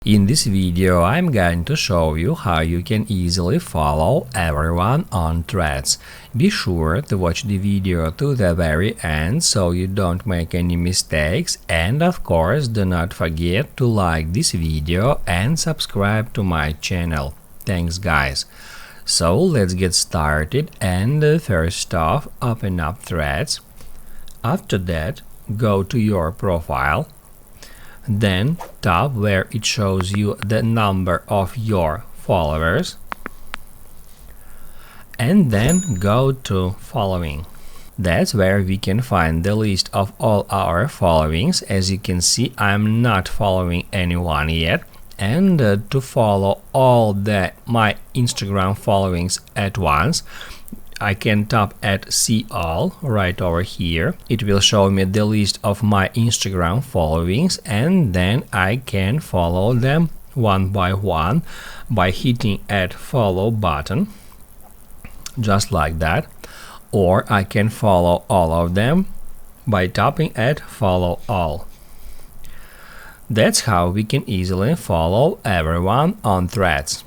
In this video, I'm going to show you how you can easily follow everyone on Threads. Be sure to watch the video to the very end so you don't make any mistakes, and of course do not forget to like this video and subscribe to my channel. Thanks guys. So let's get started, and first off, open up Threads. After that, go to your profile. Then tap where it shows you the number of your followers, and then go to following. That's where we can find the list of all our followings. As you can see, I'm not following anyone yet, and to follow all my Instagram followings at once, I can tap at See All right over here. It will show me the list of my Instagram followings, and then I can follow them one by one by hitting Add Follow button, just like that. Or I can follow all of them by tapping at Follow All. That's how we can easily follow everyone on Threads.